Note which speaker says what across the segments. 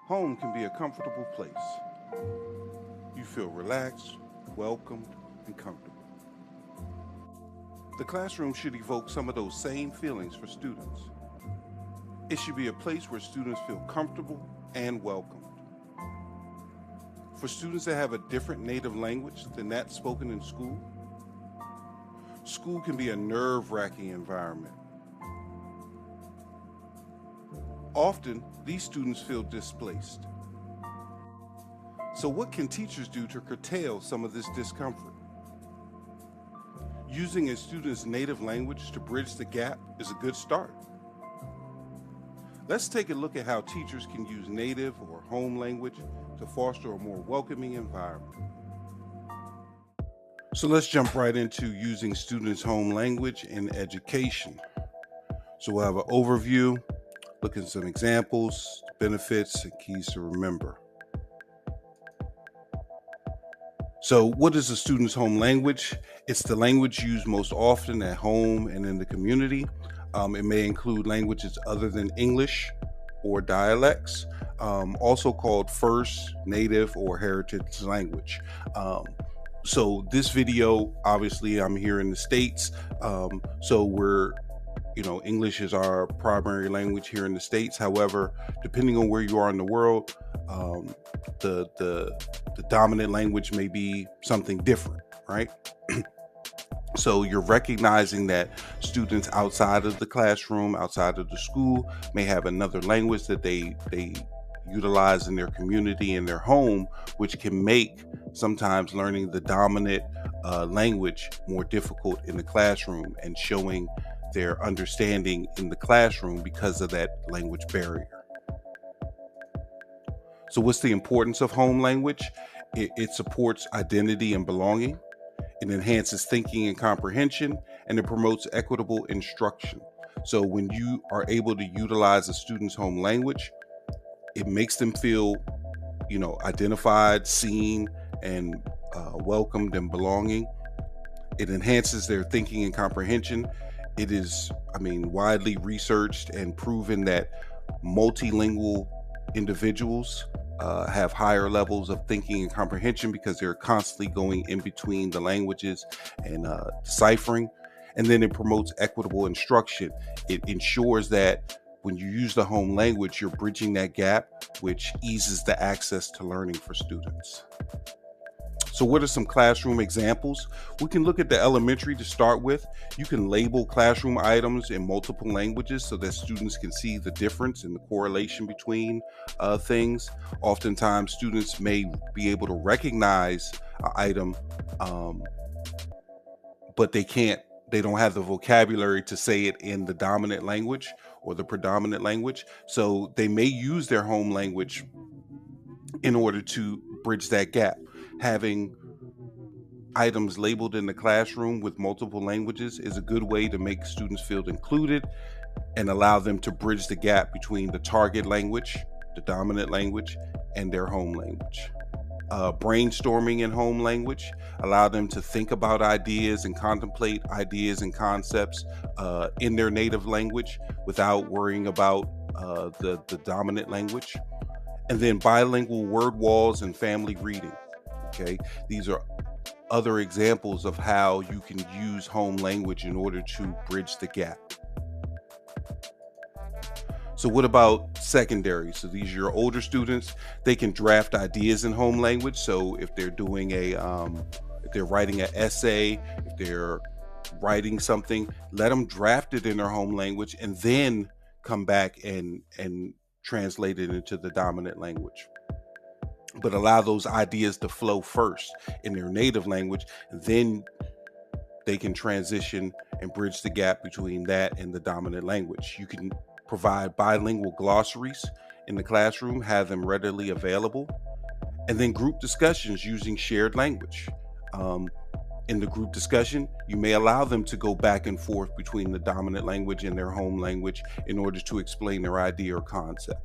Speaker 1: Home can be a comfortable place. You feel relaxed, welcomed, and comfortable. The classroom should evoke some of those same feelings for students. It should be a place where students feel comfortable and welcomed. For students that have a different native language than that spoken in school, school can be a nerve-wracking environment. Often, these students feel displaced. So what can teachers do to curtail some of this discomfort? Using a student's native language to bridge the gap is a good start. Let's take a look at how teachers can use native or home language to foster a more welcoming environment. So let's jump right into using students' home language in education. So we'll have an overview, look at some examples, benefits, and keys to remember. So what is a student's home language? It's the language used most often at home and in the community. It may include languages other than English or dialects, also called first, native, or heritage language. So this video, obviously I'm here in the States, so English is our primary language here in the States. However, depending on where you are in the world, the dominant language may be something different, right? So you're recognizing that students outside of the classroom, outside of the school, may have another language that they utilize in their community, in their home, which can make sometimes learning the dominant language more difficult in the classroom and showing their understanding in the classroom because of that language barrier. So what's the importance of home language? It supports identity and belonging. It enhances thinking and comprehension, and it promotes equitable instruction. So when you are able to utilize a student's home language, it makes them feel, identified, seen, and welcomed and belonging. It enhances their thinking and comprehension. It is, widely researched and proven that multilingual individuals have higher levels of thinking and comprehension because they're constantly going in between the languages and deciphering. And then it promotes equitable instruction. It ensures that when you use the home language, you're bridging that gap, which eases the access to learning for students. So what are some classroom examples? We can look at the elementary to start with. You can label classroom items in multiple languages so that students can see the difference and the correlation between things. Oftentimes, students may be able to recognize an item, but they don't have the vocabulary to say it in the dominant language or the predominant language. So they may use their home language in order to bridge that gap. Having items labeled in the classroom with multiple languages is a good way to make students feel included and allow them to bridge the gap between the target language, the dominant language, and their home language. Brainstorming in home language allow them to think about ideas and contemplate ideas and concepts in their native language without worrying about the dominant language. And then bilingual word walls and family reading. Okay, these are other examples of how you can use home language in order to bridge the gap. So what about secondary? So these are your older students. They can draft ideas in home language. So if they're doing if they're writing an essay, if they're writing something, let them draft it in their home language and then come back and translate it into the dominant language. But allow those ideas to flow first in their native language, and then they can transition and bridge the gap between that and the dominant language. You can provide bilingual glossaries in the classroom, have them readily available, and then group discussions using shared language. In the group discussion, you may allow them to go back and forth between the dominant language and their home language in order to explain their idea or concept.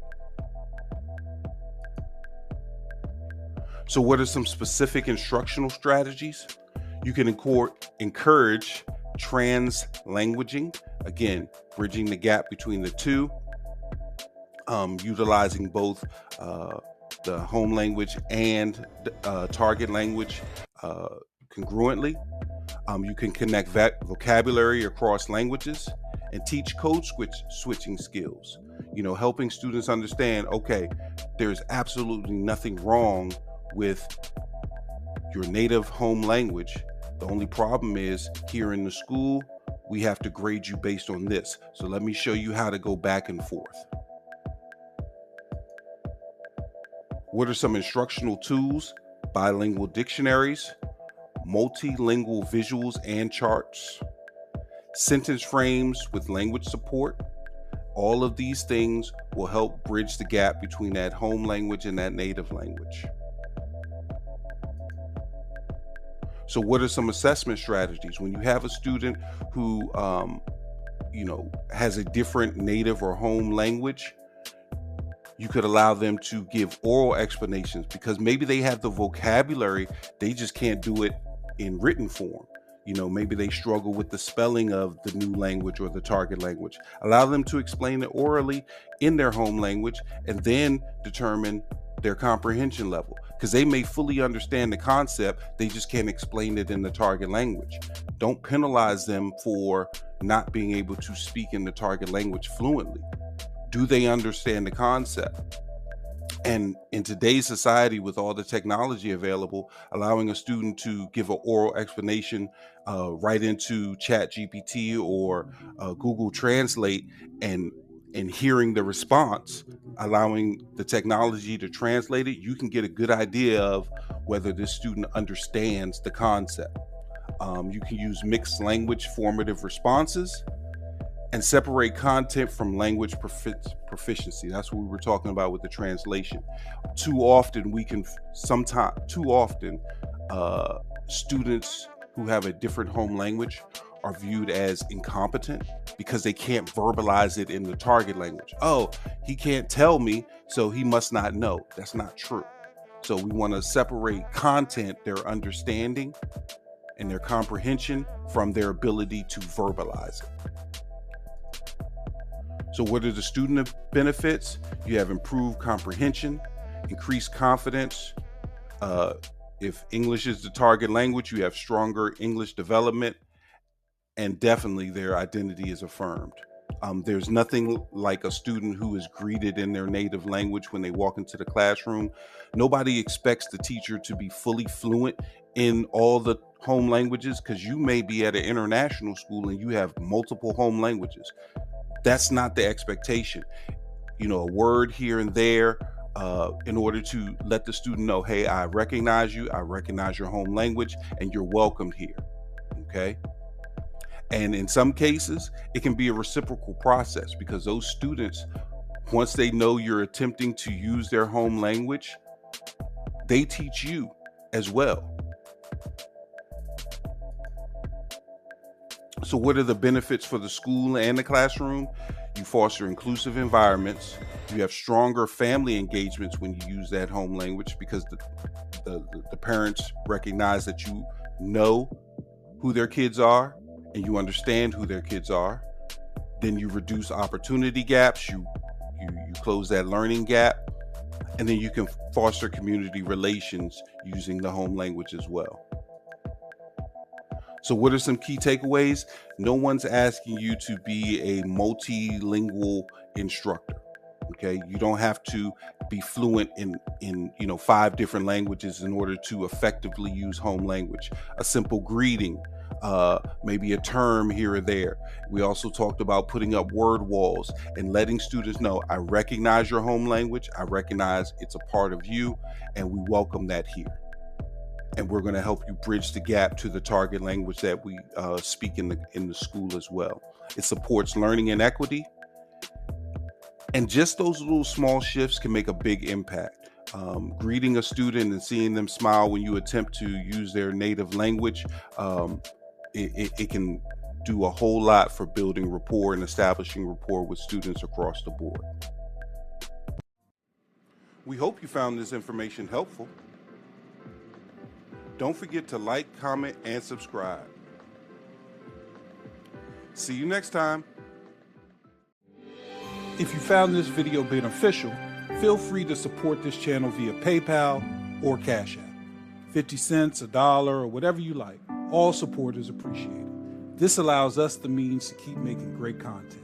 Speaker 1: So what are some specific instructional strategies? You can encourage trans-languaging, again, bridging the gap between the two. utilizing both the home language and target language uh, congruently. You can connect vocabulary across languages and teach code switching skills. Helping students understand, okay, there's absolutely nothing wrong with your native home language. The only problem is here in the school, we have to grade you based on this. So let me show you how to go back and forth. What are some instructional tools? Bilingual dictionaries, multilingual visuals and charts, sentence frames with language support. All of these things will help bridge the gap between that home language and that native language. So what are some assessment strategies? When you have a student who has a different native or home language, you could allow them to give oral explanations because maybe they have the vocabulary, they just can't do it in written form. Maybe they struggle with the spelling of the new language or the target language. Allow them to explain it orally in their home language and then determine their comprehension level, because they may fully understand the concept, they just can't explain it in the target language. Don't penalize them for not being able to speak in the target language fluently. Do they understand the concept? And in today's society, with all the technology available, allowing a student to give an oral explanation right into ChatGPT or Google Translate and hearing the response, allowing the technology to translate it, you can get a good idea of whether this student understands the concept. You can use mixed language formative responses and separate content from language proficiency. That's what we were talking about with the translation. Too often, students who have a different home language are viewed as incompetent because they can't verbalize it in the target language. Oh, he can't tell me, so he must not know. That's not true. So we want to separate content, their understanding and their comprehension, from their ability to verbalize it. So what are the student benefits? You have improved comprehension, increased confidence. If English is the target language, you have stronger English development, and definitely their identity is affirmed. There's nothing like a student who is greeted in their native language when they walk into the classroom. Nobody expects the teacher to be fully fluent in all the home languages, because you may be at an international school and you have multiple home languages. That's not the expectation. A word here and there in order to let the student know, hey, I recognize you, I recognize your home language, and you're welcomed here. Okay. And in some cases, it can be a reciprocal process, because those students, once they know you're attempting to use their home language, they teach you as well. So what are the benefits for the school and the classroom? You foster inclusive environments. You have stronger family engagements when you use that home language, because the parents recognize that you know who their kids are and you understand who their kids are. Then you reduce opportunity gaps. You close that learning gap. And then you can foster community relations using the home language as well. So what are some key takeaways? No one's asking you to be a multilingual instructor. Okay, you don't have to be fluent in 5 different languages in order to effectively use home language. A simple greeting, maybe a term here or there. We also talked about putting up word walls and letting students know, I recognize your home language, I recognize it's a part of you, and we welcome that here. And we're going to help you bridge the gap to the target language that we speak in the school as well. It supports learning and equity. And just those little small shifts can make a big impact. Greeting a student and seeing them smile when you attempt to use their native language, it can do a whole lot for building rapport and establishing rapport with students across the board. We hope you found this information helpful. Don't forget to like, comment, and subscribe. See you next time.
Speaker 2: If you found this video beneficial, feel free to support this channel via PayPal or CashApp. 50 cents, $1, or whatever you like. All support is appreciated. This allows us the means to keep making great content.